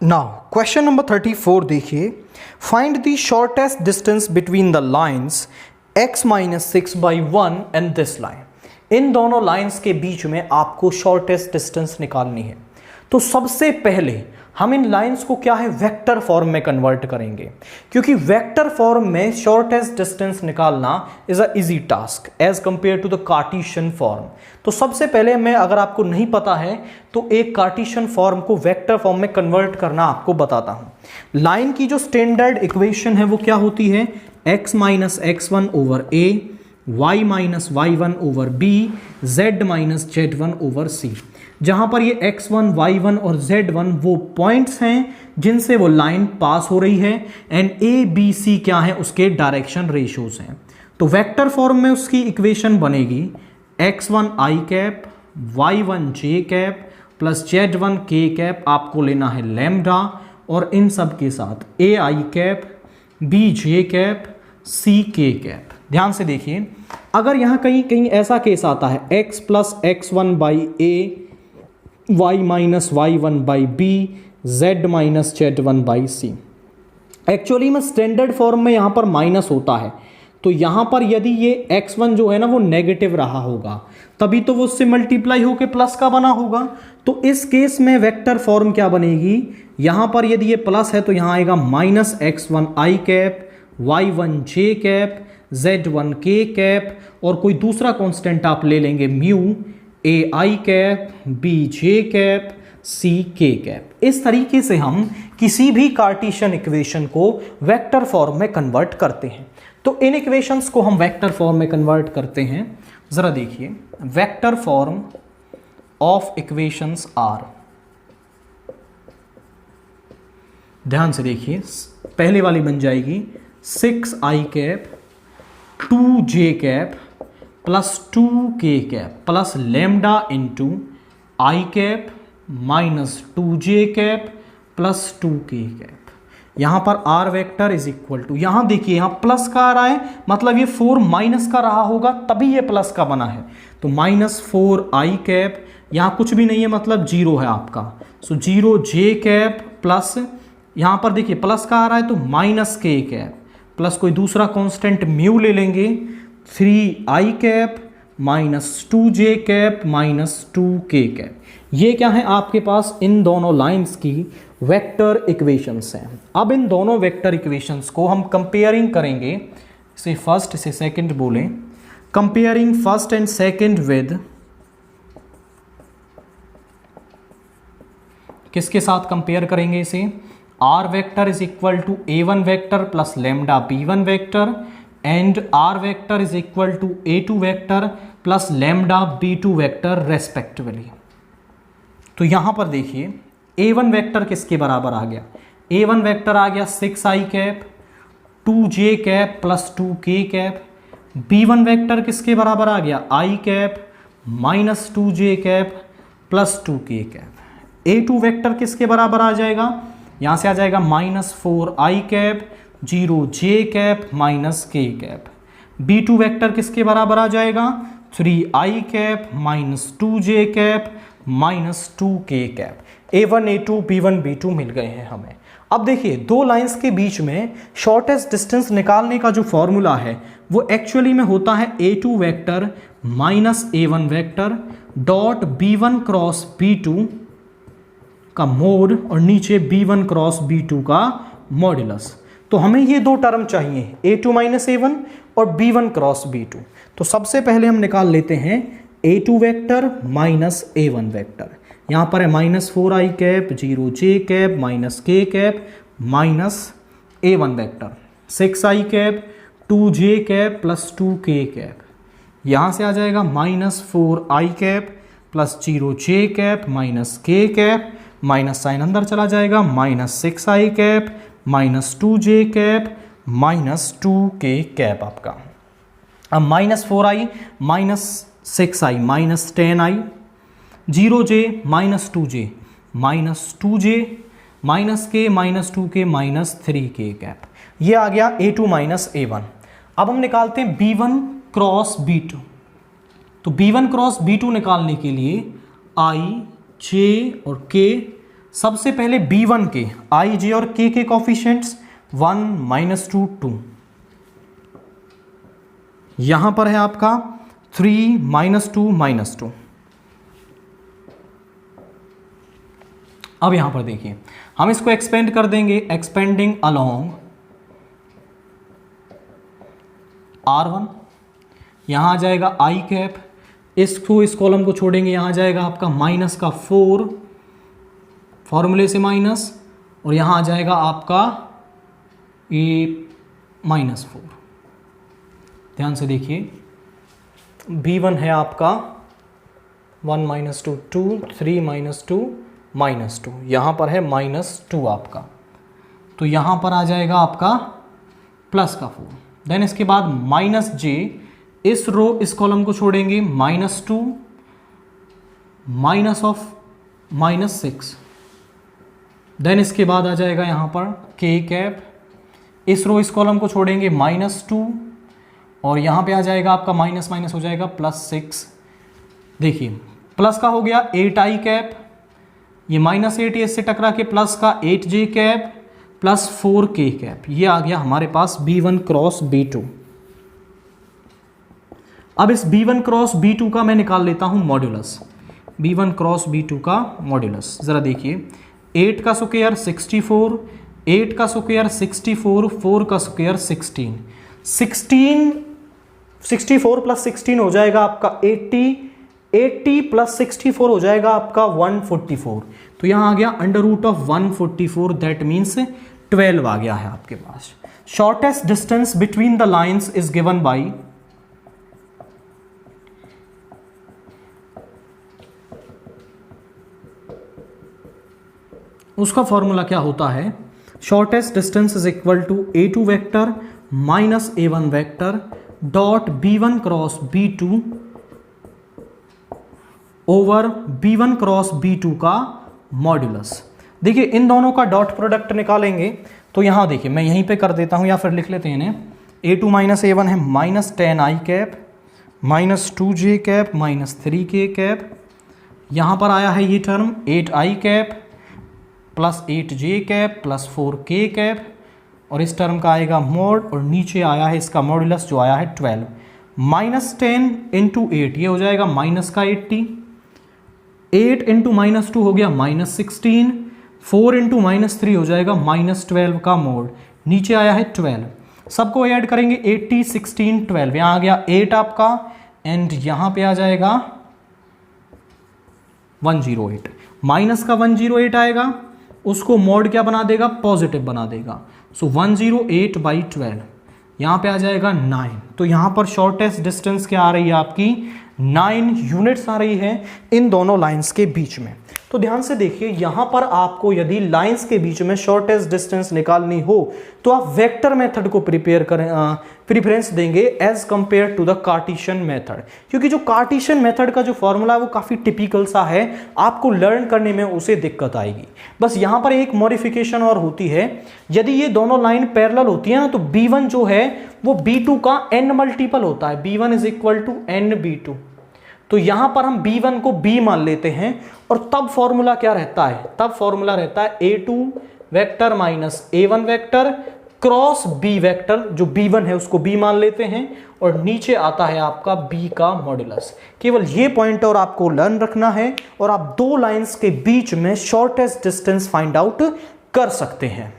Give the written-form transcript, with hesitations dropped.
Now question number 34 देखिए, find the shortest distance between the lines x minus 6/1 and this line. इन दोनों lines के बीच में आपको शॉर्टेस्ट डिस्टेंस निकालनी है। तो सबसे पहले हम इन लाइंस को क्या है, वेक्टर फॉर्म में कन्वर्ट करेंगे, क्योंकि वेक्टर फॉर्म में शॉर्टेस्ट डिस्टेंस निकालना is a easy task as compare to the Cartesian form. तो सबसे पहले मैं, अगर आपको नहीं पता है तो एक कार्टेशियन फॉर्म को वेक्टर फॉर्म में कन्वर्ट करना आपको बताता हूं। लाइन की जो स्टैंडर्ड इक्वेशन है वो क्या होती है, x minus x1 over a, y minus y1 over b, z minus z1 over c। जहां पर ये x1, y1 और z1 वो पॉइंट्स हैं जिनसे वो लाइन पास हो रही है, एंड a b c क्या है, उसके डायरेक्शन रेशियोज हैं। तो वेक्टर फॉर्म में उसकी इक्वेशन बनेगी x1 i cap, y1 j cap plus z1 k cap, आपको लेना है लैम्डा, और इन सब के साथ a i cap, b j cap, c k cap. ध्यान से देखिए, अगर यहां कहीं कहीं ऐसा केस आता है x plus x1 by a, y minus y1 by b, z minus z1 by c। Actually में स्टैंडर्ड फॉर्म में यहां पर माइनस होता है, तो यहां पर यदि ये x1 जो है ना वो नेगेटिव रहा होगा, तभी तो वो उससे मल्टीप्लाई होकर प्लस का बना होगा। तो इस केस में वेक्टर फॉर्म क्या बनेगी, यहां पर यदि ये प्लस है तो यहां आएगा minus x1 i cap, y1 j cap, z1 k cap, और कोई दूसरा कांस्टेंट आप ले लेंगे mu, a i cap, b j cap, c k cap. इस तरीके से हम किसी भी कार्टेशियन इक्वेशन को वेक्टर फॉर्म में कन्वर्ट करते हैं। तो इन इक्वेशंस को हम वेक्टर फॉर्म में कन्वर्ट करते हैं। जरा देखिए, vector form of equations are, ध्यान से देखिए, पहले वाली बन जाएगी 6i cap 2j cap plus 2k cap plus lambda into i cap minus 2j cap plus 2k cap. यहां पर r vector is equal to, यहां देखिए यहां प्लस का आ रहा है, मतलब ये 4 माइनस का रहा होगा तभी ये प्लस का बना है। तो माइनस 4i कैप, यहां कुछ भी नहीं है मतलब 0 है आपका, सो 0j कैप प्लस, यहां पर देखिए प्लस का आ रहा है तो माइनस k कैप प्लस कोई दूसरा कांस्टेंट म्यू ले लेंगे, 3i cap minus 2j cap minus 2k cap. ये क्या है आपके पास, इन दोनों लाइंस की वेक्टर इक्वेशंस हैं। अब इन दोनों वेक्टर इक्वेशंस को हम कंपेयरिंग करेंगे, इसे फर्स्ट इसे सेकंड बोलें, comparing first and second with, किसके साथ कंपेयर करेंगे इसे, r vector is equal to a1 vector plus lambda b1 vector, and r vector is equal to a2 vector plus lambda b2 vector respectively. तो यहां पर देखिए a1 vector किसके बराबर आ गया, a1 वेक्टर आ गया 6i cap 2j cap plus 2k cap, b1 vector किसके बराबर आ गया, i cap minus 2j cap plus 2k cap, a2 vector किसके बराबर आ जाएगा, यहां से आ जाएगा minus 4i cap 0j cap minus k cap, b2 vector किसके बराबर आ जाएगा, 3i cap minus 2j cap minus 2k cap. a1 a2 b1 b2 मिल गए हैं हमें। अब देखिए, दो लाइंस के बीच में शॉर्टेस्ट डिस्टेंस निकालने का जो फॉर्मूला है वो एक्चुअली में होता है a2 vector minus a1 vector dot b1 cross b2 का मोड और नीचे b1 क्रॉस b2 का मॉड्यूलस। तो हमें ये दो टर्म चाहिए, a2 माइनस a1 और b1 क्रॉस b2। तो सबसे पहले हम निकाल लेते हैं a2 vector minus a1 vector. यहाँ पर है minus 4i cap 0j cap minus k cap minus a1 vector 6i cap 2j cap plus 2k cap, यहाँ से आ जाएगा minus 4i cap plus 0j cap minus k cap, minus sign अंदर चला जाएगा, minus 6i cap minus 2j cap minus 2k cap आपका। अब minus 4i minus 6i minus 10i, 0j minus 2j minus 2j minus k minus 2k minus 3k cap. ये आ गया a2 minus a1। अब हम निकालते हैं b1 क्रॉस b2। तो b1 cross b2 निकालने के लिए i, j और k सबसे पहले B1 के I, J और K के कॉफिशिएंट्स 1 -2 2, यहां पर है आपका 3 -2 -2। अब यहां पर देखिए हम इसको एक्सपेंड कर देंगे, एक्सपेंडिंग अलोंग R1, यहां आ जाएगा I कैप, इसको इस कॉलम को छोड़ेंगे, यहां आ जाएगा आपका माइनस का 4 फॉर्मूले से माइनस, और यहां आ जाएगा आपका -4। ध्यान से देखिए B1 है आपका 1 -2 2, 3 -2 -2, यहां पर है -2 आपका, तो यहां पर आ जाएगा आपका प्लस का 4। देन इसके बाद -j, इस रो इस कॉलम को छोड़ेंगे, -2 माइनस ऑफ -6। देन इसके बाद आ जाएगा यहां पर k कैप, इस रो इस कॉलम को छोड़ेंगे, -2 और यहां पे आ जाएगा आपका माइनस माइनस हो जाएगा +6। देखिए प्लस का हो गया 8i कैप, ये -8 इससे टकरा के प्लस का 8j cap plus 4k cap, ये आ गया हमारे पास B1 क्रॉस B2। अब इस B1 क्रॉस B2 का मैं निकाल लेता हूं मॉड्यूलस, B1 क्रॉस B2 का मॉड्यूलस। जरा देखिए 8 का स्क्वायर 64, 8 का स्क्वायर 64, 4 का स्क्वायर 16, 64 प्लस 16 हो जाएगा आपका 80, 80 प्लस 64 हो जाएगा आपका 144। तो यहां आ गया √144, दैट मीन्स 12 आ गया है आपके पास। Shortest distance between the lines is given by, उसका फॉर्मूला क्या होता है, shortest distance is equal to A2 vector minus A1 vector dot B1 cross B2 over B1 cross B2 का मॉड्यूलस। देखिए इन दोनों का डॉट प्रोडक्ट निकालेंगे, तो यहां देखिए मैं यहीं पे कर देता हूं या फिर लिख लेते हैं इन्हें, A2 माइनस A1 है -10i cap -2j cap -3k cap, यहां पर आया है ये term 8i cap plus 8j cap plus 4k cap, और इस टर्म का आएगा मोड, और नीचे आया है इसका मॉड्यूलस जो आया है 12। -10 इंटू 8 ये हो जाएगा माइनस का 80, 8 इंटू -2 हो गया -16, 4 इंटू -3 हो जाएगा -12 का मोड, नीचे आया है 12। सबको ऐड करेंगे 80 16 12, यहां आ गया 8 आपका, एंड यहां पे आ जाएगा 108, माइनस का 108 आएगा, उसको मोड क्या बना देगा, पॉजिटिव बना देगा। सो 108/12, यहां पे आ जाएगा 9। तो यहां पर शॉर्टेस्ट डिस्टेंस क्या आ रही है आपकी, 9 यूनिट्स आ रही है इन दोनों लाइंस के बीच में। तो ध्यान से देखिए यहां पर आपको यदि लाइंस के बीच में शॉर्टेस्ट डिस्टेंस निकालनी हो तो आप वेक्टर मेथड को प्रिफरेंस देंगे as compare to the Cartesian method, क्योंकि जो कार्टेशियन मेथड का जो फॉर्मूला है वो काफी टिपिकल सा है, आपको लर्न करने में उसे दिक्कत आएगी। बस यहां पर एक मॉडिफिकेशन और होती है, यदि ये दोनों लाइन पैरेलल होती है ना तो B1 जो है वो B2 का n मल्टीपल होता है, B1 is equal to nB2। तो यहां पर हम B1 को B मान लेते हैं, और तब फॉर्मूला क्या रहता है, तब फॉर्मूला रहता है A2 vector minus A1 vector cross B vector, जो B1 है उसको B मान लेते हैं, और नीचे आता है आपका B का मॉड्यूलस। केवल ये पॉइंट और आपको लर्न रखना है, और आप दो लाइंस के बीच में शॉर्टेस्ट डिस्टेंस फाइंड आउट कर सकते हैं।